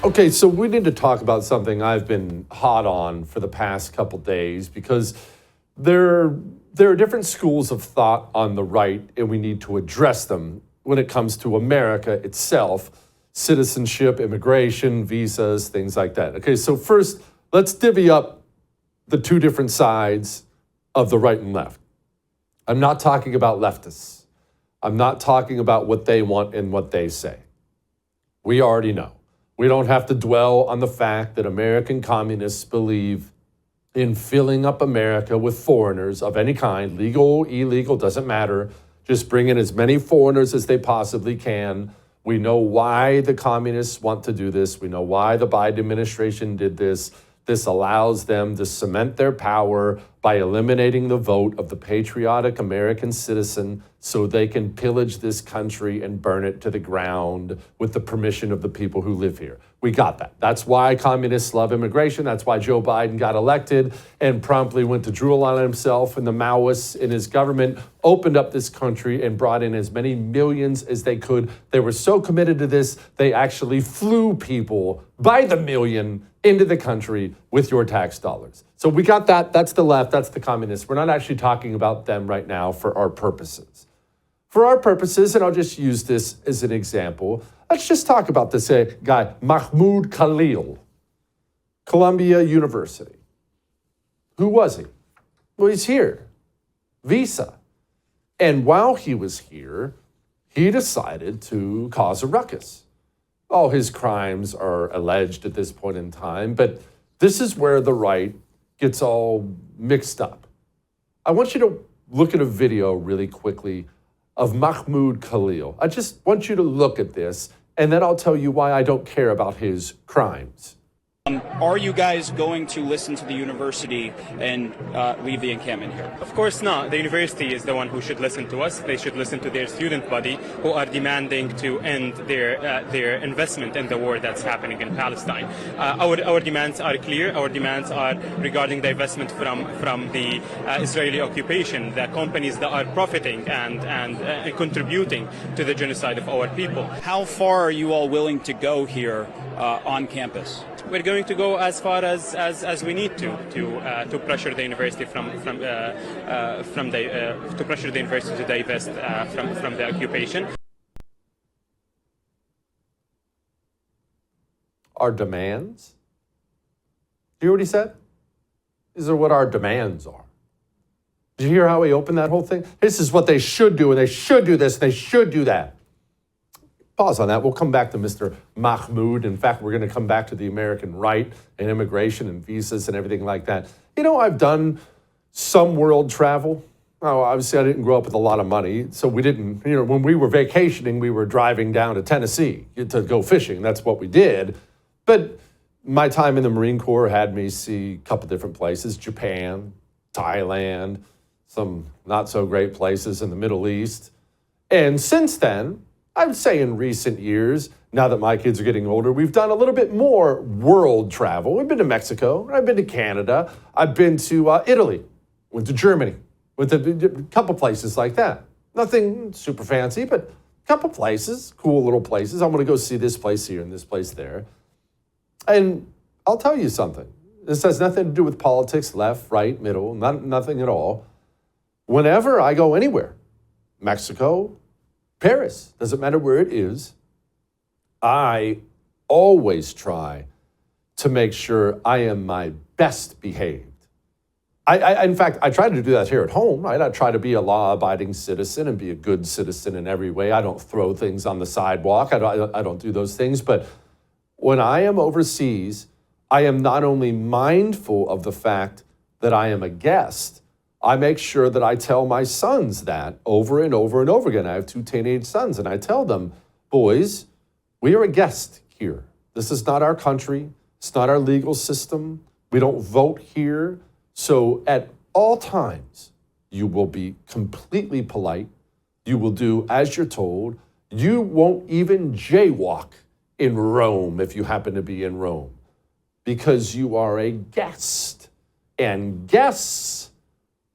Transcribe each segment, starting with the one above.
Okay, so we need to talk about something I've been hot on for the past couple days because there are different schools of thought on the right, and we need to address them when it comes to America itself, citizenship, immigration, visas, things like that. Okay, so first, let's divvy up the two different sides of the right and left. I'm not talking about leftists. I'm not talking about what they want and what they say. We already know. We don't have to dwell on the fact that American communists believe in filling up America with foreigners of any kind, legal, illegal, doesn't matter. Just bring in as many foreigners as they possibly can. We know why the communists want to do this. We know why the Biden administration did this. This allows them to cement their power by eliminating the vote of the patriotic American citizen so they can pillage this country and burn it to the ground with the permission of the people who live here. We got that. That's why communists love immigration. That's why Joe Biden got elected and promptly went to drool on himself, and the Maoists in his government opened up this country and brought in as many millions as they could. They were so committed to this, they actually flew people by the million into the country with your tax dollars. So we got that. That's the left. That's the communists. We're not actually talking about them right now for our purposes. For our purposes, and I'll just use this as an example, let's just talk about this guy, Mahmud Khalil, Columbia University. Who was he? Well, he's here. Visa. And while he was here, he decided to cause a ruckus. All his crimes are alleged at this point in time, but this is where the right gets all mixed up. I want you to look at a video really quickly of Mahmud Khalil. I just want you to look at this, and then I'll tell you why I don't care about his crimes. Are you guys going to listen to the university and leave the encampment here? Of course not. The university is the one who should listen to us. They should listen to their student body who are demanding to end their investment in the war that's happening in Palestine. Our demands are clear. Our demands are regarding the investment from the Israeli occupation, the companies that are profiting and contributing to the genocide of our people. How far are you all willing to go here on campus? We're going to go as far as we need to pressure the university to pressure the university to divest from the occupation. Our demands? Do you hear what he said? These are what our demands are. Did you hear how he opened that whole thing? This is what they should do, and they should do this, and they should do that. Pause on that. We'll come back to Mr. Mahmoud. In fact, we're going to come back to the American right and immigration and visas and everything like that. You know, I've done some world travel. Oh, obviously, I didn't grow up with a lot of money, so we didn't, when we were vacationing, we were driving down to Tennessee to go fishing. That's what we did. But my time in the Marine Corps had me see a couple different places, Japan, Thailand, some not so great places in the Middle East. And since then, I would say in recent years, now that my kids are getting older, we've done a little bit more world travel. We've been to Mexico, I've been to Canada, I've been to Italy, went to Germany, went to a couple places like that. Nothing super fancy, but a couple places, cool little places. I'm gonna go see this place here and this place there. And I'll tell you something. This has nothing to do with politics, left, right, middle, nothing at all. Whenever I go anywhere, Mexico, Paris, doesn't matter where it is, I always try to make sure I am my best behaved. In fact, I try to do that here at home, right? I try to be a law-abiding citizen and be a good citizen in every way. I don't throw things on the sidewalk. I don't do those things. But when I am overseas, I am not only mindful of the fact that I am a guest, I make sure that I tell my sons that over and over and over again. I have 2 teenage sons, and I tell them, boys, we are a guest here. This is not our country. It's not our legal system. We don't vote here. So at all times, you will be completely polite. You will do as you're told. You won't even jaywalk in Rome if you happen to be in Rome, because you are a guest, and guests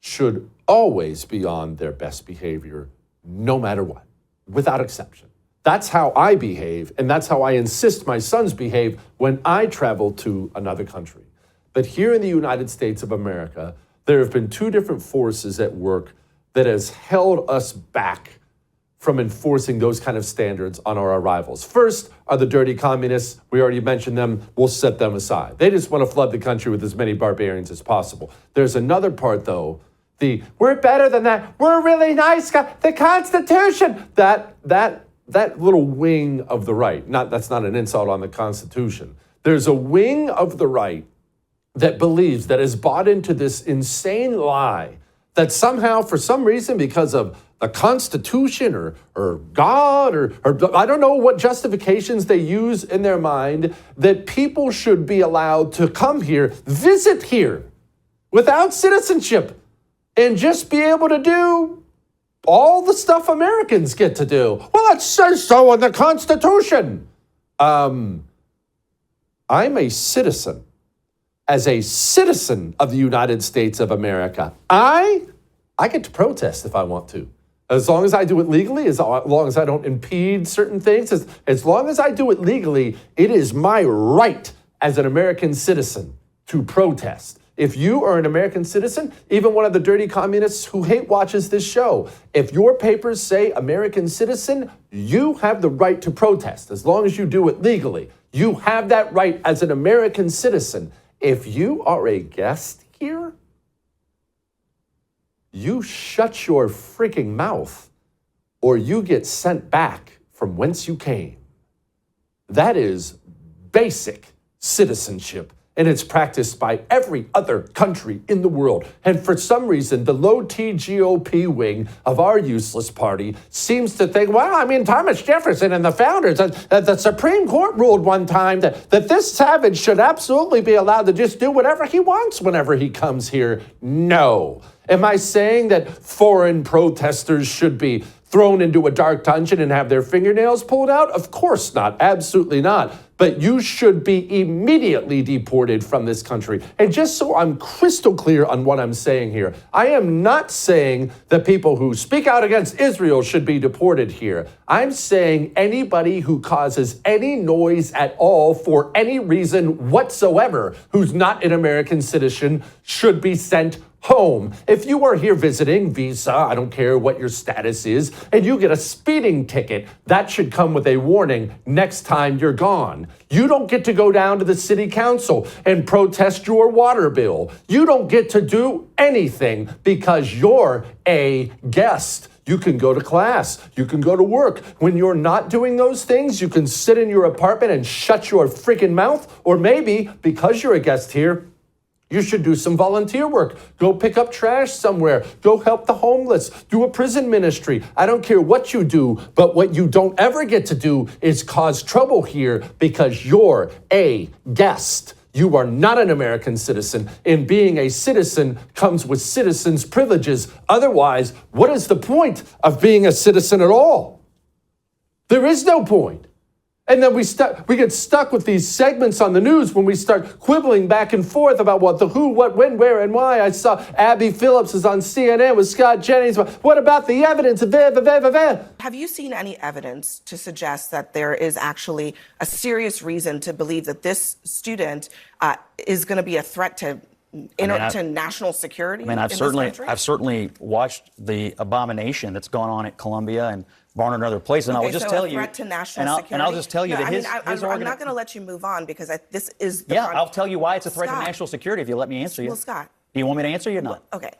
should always be on their best behavior, no matter what, without exception. That's how I behave, and that's how I insist my sons behave when I travel to another country. But here in the United States of America, there have been two different forces at work that has held us back from enforcing those kind of standards on our arrivals. First are the dirty communists. We already mentioned them. We'll set them aside. They just want to flood the country with as many barbarians as possible. There's another part, though, we're better than that. We're really nice guys. The Constitution. That little wing of the right. That's not an insult on the Constitution. There's a wing of the right that believes, that has bought into this insane lie that somehow, for some reason, because of the Constitution or God or I don't know what justifications they use in their mind, that people should be allowed to come here, visit here, without citizenship, and just be able to do all the stuff Americans get to do. Well, it says so in the Constitution. I'm a citizen. As a citizen of the United States of America, I get to protest if I want to. As long as I do it legally, as long as I don't impede certain things, as long as I do it legally, it is my right as an American citizen to protest. If you are an American citizen, even one of the dirty communists who hate watches this show, if your papers say American citizen, you have the right to protest. As long as you do it legally, you have that right as an American citizen. If you are a guest here, you shut your freaking mouth or you get sent back from whence you came. That is basic citizenship, and it's practiced by every other country in the world. And for some reason, the low-T GOP wing of our useless party seems to think, well, I mean, Thomas Jefferson and the founders, the Supreme Court ruled one time that this savage should absolutely be allowed to just do whatever he wants whenever he comes here. No. Am I saying that foreign protesters should be thrown into a dark dungeon and have their fingernails pulled out? Of course not. Absolutely not. But you should be immediately deported from this country. And just so I'm crystal clear on what I'm saying here, I am not saying that people who speak out against Israel should be deported here. I'm saying anybody who causes any noise at all for any reason whatsoever who's not an American citizen should be sent home. If you are here visiting, visa, I don't care what your status is, and you get a speeding ticket, that should come with a warning next time you're gone. You don't get to go down to the city council and protest your water bill. You don't get to do anything because you're a guest. You can go to class. You can go to work. When you're not doing those things, you can sit in your apartment and shut your freaking mouth. Or maybe, because you're a guest here, you should do some volunteer work. Go pick up trash somewhere. Go help the homeless. Do a prison ministry. I don't care what you do, but what you don't ever get to do is cause trouble here because you're a guest. You are not an American citizen, and being a citizen comes with citizens' privileges. Otherwise, what is the point of being a citizen at all? There is no point. And then we get stuck with these segments on the news when we start quibbling back and forth about what, the who, what, when, where, and why. I saw Abby Phillips is on CNN with Scott Jennings. What about the evidence? Have you seen any evidence to suggest that there is actually a serious reason to believe that this student is going to be a threat to national security? I've certainly watched the abomination that's gone on at Columbia and Barnard and other places, and I will just tell you, threat to national security. And I'll just tell you that I'm not going to let you move on because this is the I'll tell you why it's a threat to national security if you let me answer you. Well, Scott, do you want me to answer you or not? Okay.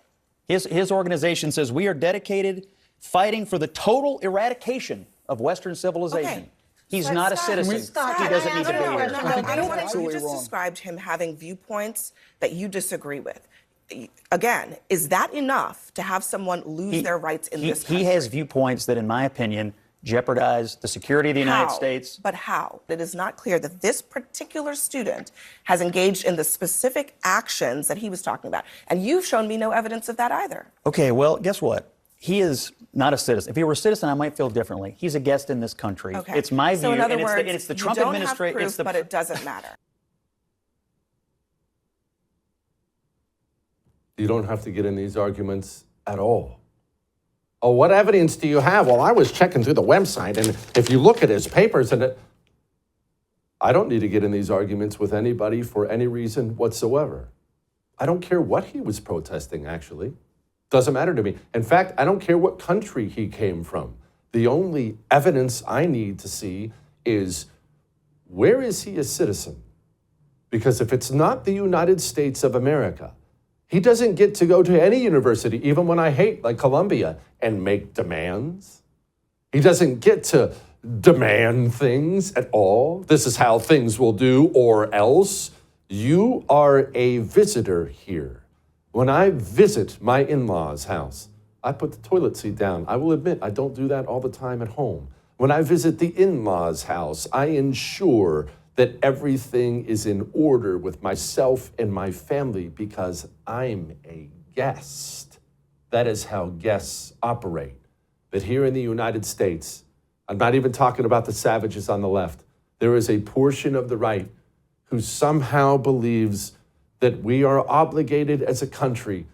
His organization says we are dedicated, fighting for the total eradication of Western civilization. Okay. He's not a citizen. He doesn't need to be here. You just described him having viewpoints that you disagree with. Again, is that enough to have someone lose their rights in this country? He has viewpoints that, in my opinion, jeopardize the security of the United States. But how? It is not clear that this particular student has engaged in the specific actions that he was talking about. And you've shown me no evidence of that either. Okay, well, guess what? He is not a citizen. If he were a citizen, I might feel differently. He's a guest in this country. Okay. It's my view, so in other words, it's the Trump you don't administration. have proof, but it doesn't matter. You don't have to get in these arguments at all. Oh, what evidence do you have? Well, I was checking through the website, and if you look at his papers, I don't need to get in these arguments with anybody for any reason whatsoever. I don't care what he was protesting, actually. Doesn't matter to me. In fact, I don't care what country he came from. The only evidence I need to see is, where is he a citizen? Because if it's not the United States of America, he doesn't get to go to any university, even when I hate, like Columbia, and make demands. He doesn't get to demand things at all. This is how things will do, or else. You are a visitor here. When I visit my in-laws' house, I put the toilet seat down. I will admit, I don't do that all the time at home. When I visit the in-laws' house, I ensure that everything is in order with myself and my family because I'm a guest. That is how guests operate. But here in the United States, I'm not even talking about the savages on the left. There is a portion of the right who somehow believes that we are obligated as a country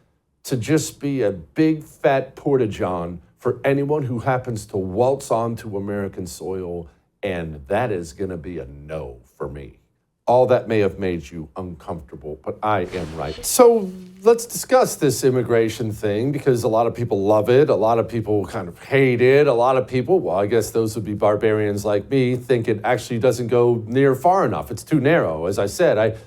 to just be a big fat porta-john for anyone who happens to waltz onto American soil, and that is gonna be a no for me. All that may have made you uncomfortable, but I am right. So let's discuss this immigration thing, because a lot of people love it, a lot of people kind of hate it, a lot of people, well, I guess those would be barbarians like me, think it actually doesn't go near far enough. It's too narrow. As I said,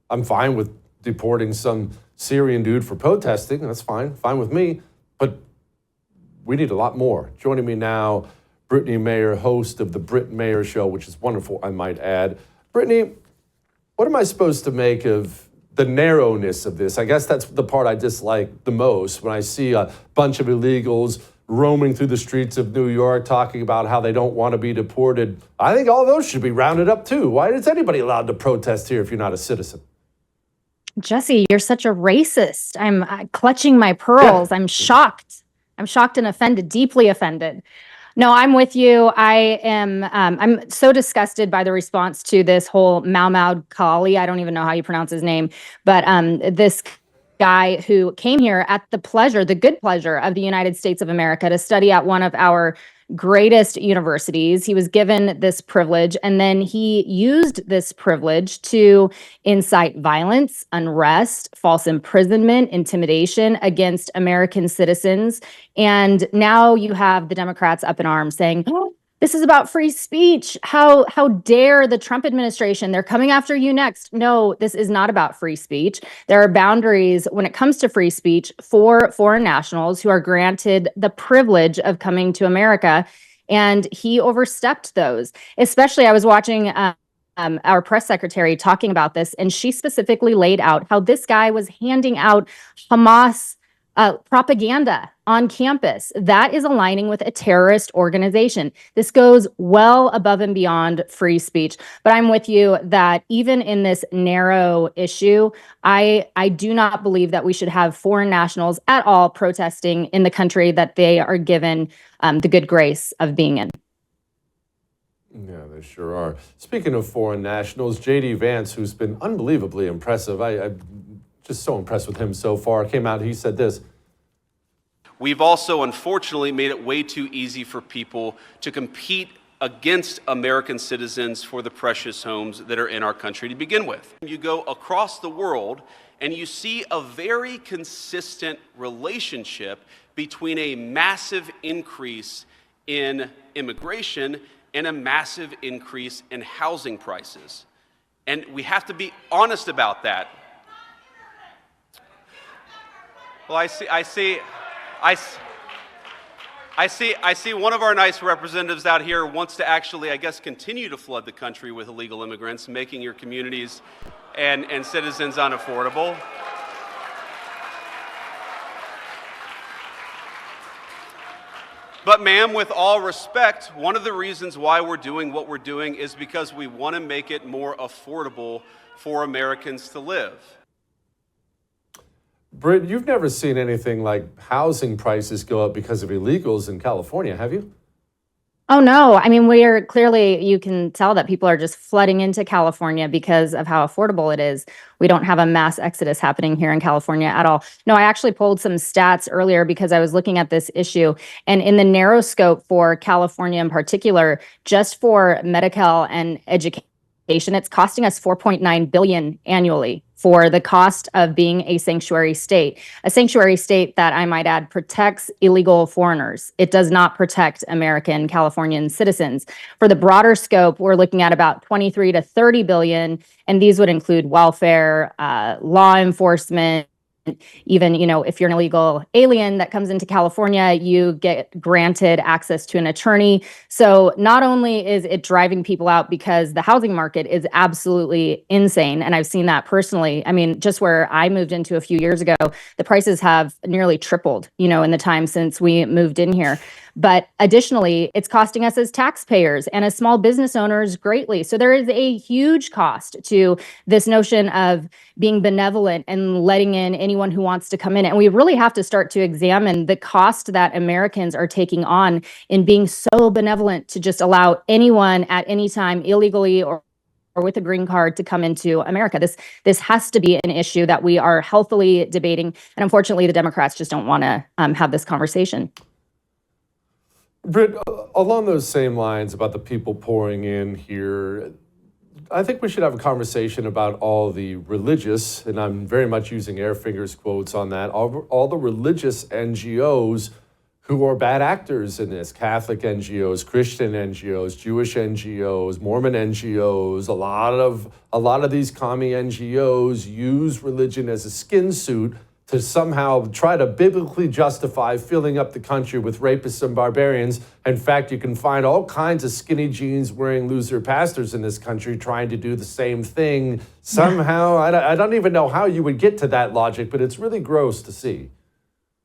I'm fine with deporting some Syrian dude for protesting. That's fine with me. But we need a lot more. Joining me now, Brittany Mayer, host of the Britt Mayer Show, which is wonderful, I might add. Brittany, what am I supposed to make of the narrowness of this? I guess that's the part I dislike the most, when I see a bunch of illegals roaming through the streets of New York talking about how they don't want to be deported. I think all those should be rounded up too. Why is anybody allowed to protest here if you're not a citizen? Jesse, you're such a racist. I'm clutching my pearls. Yeah. I'm shocked. I'm shocked and offended, deeply offended. No, I'm with you. I'm so disgusted by the response to this whole Mahmud Khalil. I don't even know how you pronounce his name, but this guy who came here at the good pleasure of the United States of America to study at one of our greatest universities. He was given this privilege, and then he used this privilege to incite violence, unrest, false imprisonment, intimidation against American citizens. And now you have the Democrats up in arms saying, "Oh, this is about free speech. How dare the Trump administration? They're coming after you next." No, this is not about free speech. There are boundaries when it comes to free speech for foreign nationals who are granted the privilege of coming to America. And he overstepped those. Especially, I was watching our press secretary talking about this, and she specifically laid out how this guy was handing out Hamas propaganda on campus. That is aligning with a terrorist organization. This goes well above and beyond free speech. But I'm with you that even in this narrow issue, I do not believe that we should have foreign nationals at all protesting in the country that they are given the good grace of being in. Yeah, they sure are. Speaking of foreign nationals, J.D. Vance, who's been unbelievably impressive, I'm just so impressed with him so far, came out, he said this. We've also, unfortunately, made it way too easy for people to compete against American citizens for the precious homes that are in our country to begin with. You go across the world and you see a very consistent relationship between a massive increase in immigration and a massive increase in housing prices. And we have to be honest about that. Well, I see one of our nice representatives out here wants to actually, I guess, continue to flood the country with illegal immigrants, making your communities and citizens unaffordable. But ma'am, with all respect, one of the reasons why we're doing what we're doing is because we want to make it more affordable for Americans to live. Britt, you've never seen anything like housing prices go up because of illegals in California, have you? Oh, no. I mean, we're clearly, you can tell that people are just flooding into California because of how affordable it is. We don't have a mass exodus happening here in California at all. No, I actually pulled some stats earlier because I was looking at this issue. And in the narrow scope for California in particular, just for medical and education, it's costing us 4.9 billion annually for the cost of being a sanctuary state. A sanctuary state that, I might add, protects illegal foreigners. It does not protect American Californian citizens. For the broader scope, we're looking at about 23 to 30 billion, and these would include welfare, law enforcement. Even, if you're an illegal alien that comes into California, you get granted access to an attorney. So not only is it driving people out because the housing market is absolutely insane, and I've seen that personally. I mean, just where I moved into a few years ago, the prices have nearly tripled, in the time since we moved in here. But additionally, it's costing us as taxpayers and as small business owners greatly. So there is a huge cost to this notion of being benevolent and letting in anyone who wants to come in. And we really have to start to examine the cost that Americans are taking on in being so benevolent to just allow anyone at any time illegally or with a green card to come into America. This has to be an issue that we are healthily debating. And unfortunately, the Democrats just don't want to have this conversation. Britt, along those same lines about the people pouring in here, I think we should have a conversation about all the religious, and I'm very much using air fingers quotes on that, all the religious NGOs who are bad actors in this. Catholic NGOs, Christian NGOs, Jewish NGOs, Mormon NGOs. A lot of these commie NGOs use religion as a skin suit to somehow try to biblically justify filling up the country with rapists and barbarians. In fact, you can find all kinds of skinny jeans wearing loser pastors in this country trying to do the same thing. Somehow, I don't even know how you would get to that logic, but it's really gross to see.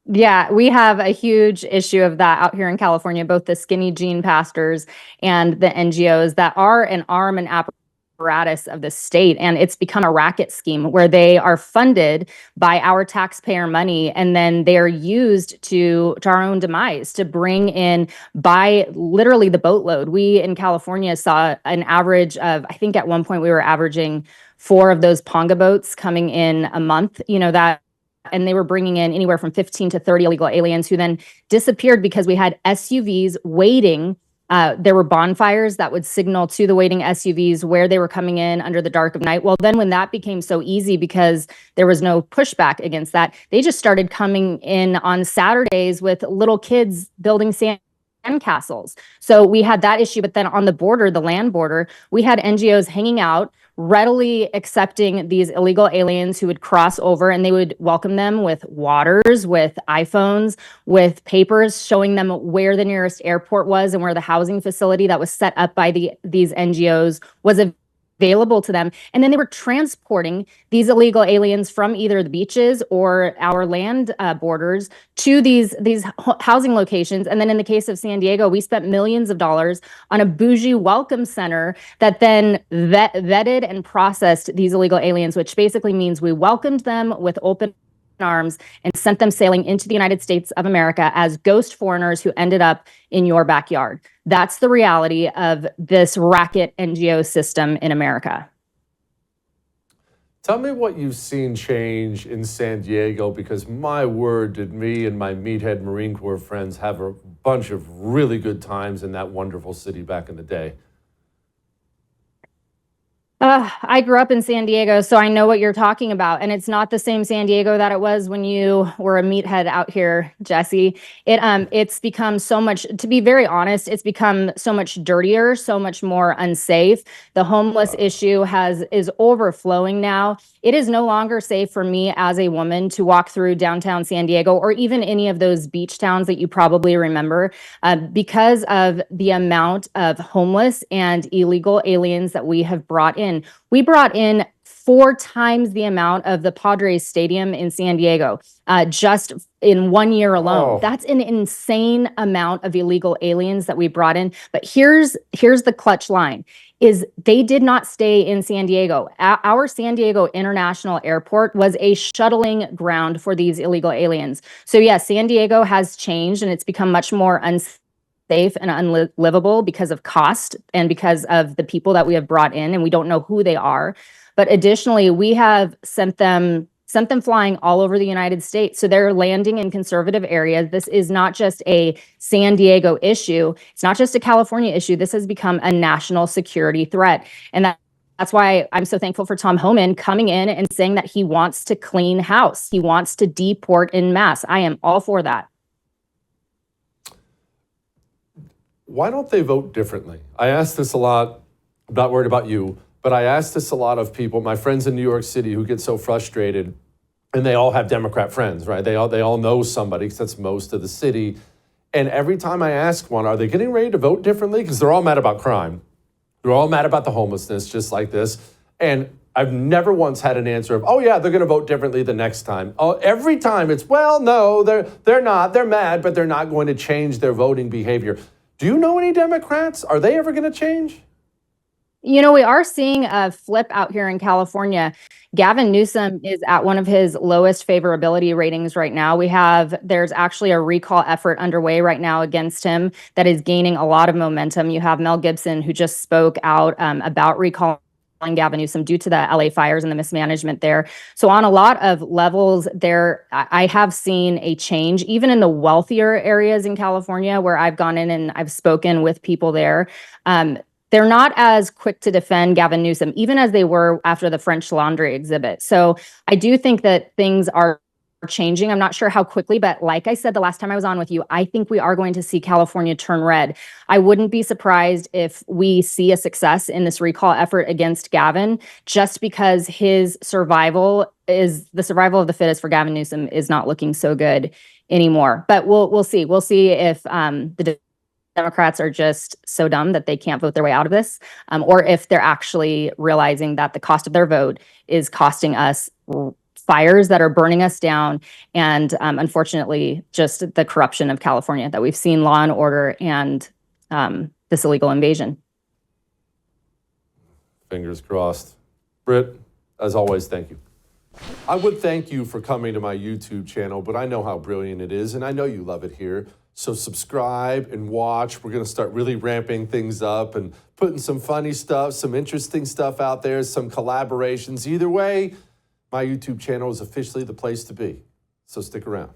Yeah, we have a huge issue of that out here in California, both the skinny jean pastors and the NGOs that are an arm and apparatus of the state. And it's become a racket scheme where they are funded by our taxpayer money, and then they're used to our own demise to bring in by literally the boatload. We in California saw an average of, I think at one point we were averaging 4 of those Ponga boats coming in a month, and they were bringing in anywhere from 15 to 30 illegal aliens who then disappeared because we had SUVs waiting. There were bonfires that would signal to the waiting SUVs where they were coming in under the dark of night. Well, then when that became so easy because there was no pushback against that, they just started coming in on Saturdays with little kids building sandcastles. So we had that issue. But then on the border, the land border, we had NGOs hanging out, readily accepting these illegal aliens who would cross over, and they would welcome them with waters, with iPhones, with papers showing them where the nearest airport was and where the housing facility that was set up by these NGOs was available to them. And then they were transporting these illegal aliens from either the beaches or our land borders to these housing locations. And then in the case of San Diego, we spent millions of dollars on a bougie welcome center that then vetted and processed these illegal aliens, which basically means we welcomed them with open arms and sent them sailing into the United States of America as ghost foreigners who ended up in your backyard. That's the reality of this racket NGO system in America. Tell me what you've seen change in San Diego, because my word, did me and my meathead Marine Corps friends have a bunch of really good times in that wonderful city back in the day. I grew up in San Diego, so I know what you're talking about. And it's not the same San Diego that it was when you were a meathead out here, Jesse. It's become so much, to be very honest, it's become so much dirtier, so much more unsafe. The homeless issue is overflowing now. It is no longer safe for me as a woman to walk through downtown San Diego or even any of those beach towns that you probably remember because of the amount of homeless and illegal aliens that we have brought in. We brought in 4 times the amount of the Padres Stadium in San Diego just in 1 year alone. Oh. That's an insane amount of illegal aliens that we brought in. But here's the clutch line, is they did not stay in San Diego. Our San Diego International Airport was a shuttling ground for these illegal aliens. So yes, San Diego has changed and it's become much more unsafe unsafe and unlivable because of cost and because of the people that we have brought in, and we don't know who they are. But additionally, we have sent them flying all over the United States. So they're landing in conservative areas. This is not just a San Diego issue. It's not just a California issue. This has become a national security threat. And that's why I'm so thankful for Tom Homan coming in and saying that he wants to clean house. He wants to deport en masse. I am all for that. Why don't they vote differently? I ask this a lot. I'm not worried about you, but I ask this a lot of people, my friends in New York City, who get so frustrated, and they all have Democrat friends, right? They all know somebody, because that's most of the city. And every time I ask one, are they getting ready to vote differently? Because they're all mad about crime. They're all mad about the homelessness, just like this. And I've never once had an answer of, oh yeah, they're going to vote differently the next time. Oh, every time it's, well, no, they're not. They're mad, but they're not going to change their voting behavior. Do you know any Democrats? Are they ever going to change? You know, we are seeing a flip out here in California. Gavin Newsom is at one of his lowest favorability ratings right now. There's actually a recall effort underway right now against him that is gaining a lot of momentum. You have Mel Gibson, who just spoke out about recalling Gavin Newsom due to the LA fires and the mismanagement there. So on a lot of levels there, I have seen a change, even in the wealthier areas in California where I've gone in and I've spoken with people there. They're not as quick to defend Gavin Newsom, even as they were after the French Laundry exhibit. So I do think that things are changing. I'm not sure how quickly, but like I said the last time I was on with you, I think we are going to see California turn red. I wouldn't be surprised if we see a success in this recall effort against Gavin, just because the survival of the fittest for Gavin Newsom is not looking so good anymore. But we'll see. We'll see if the Democrats are just so dumb that they can't vote their way out of this, or if they're actually realizing that the cost of their vote is costing us fires that are burning us down, and unfortunately, just the corruption of California that we've seen, law and order, and this illegal invasion. Fingers crossed. Britt, as always, thank you. I would thank you for coming to my YouTube channel, but I know how brilliant it is, and I know you love it here. So subscribe and watch. We're going to start really ramping things up and putting some funny stuff, some interesting stuff out there, some collaborations. Either way, my YouTube channel is officially the place to be. So stick around.